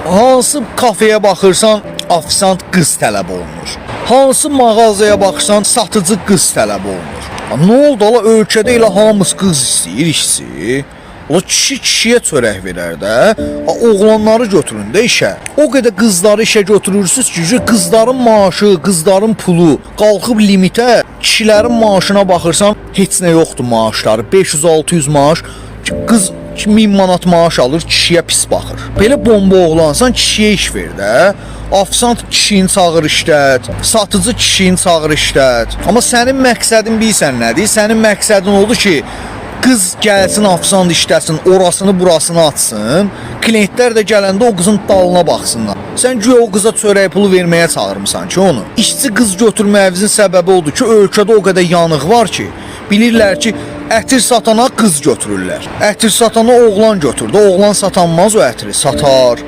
Hansı kafeyə baxırsan, ofisant qız tələb olunur. Hansı mağazaya baxırsan, satıcı qız tələb olunur. Nə oldu ala, ölkədə elə hamısı qız istəyir işçi. O kişiyə çörək verər də, oğlanları götürün də işə. O qədər qızları işə götürürsünüz ki, qızların maaşı, qızların pulu qalxıb limitə, kişilərin maaşına baxırsan, heç nə yoxdur maaşları. 500-600 maaş, qız 1000 manat maaş alır, kişiyə pis baxır. Belə bomba oğlansan, kişiyə iş ver də. Ofisant kişini çağır işlət, satıcı kişini çağır işlət. Amma sənin məqsədin bilirsən nədir? Sənin məqsədin odur ki, qız gəlsin, ofisant işləsin, orasını burasını açsın, klientlər də gələndə o qızın dalına baxsınlar. Sən güya o qıza çörək pulu verməyə çağırmısan ki onu. İşçi qız götürməyinizin səbəbi odur ki, ölkədə o qədər yanıq var ki, bilirlər ki, ətir satana qız götürürlər. Ətir satana oğlan götürdü, oğlan satanmaz o ətiri, satar.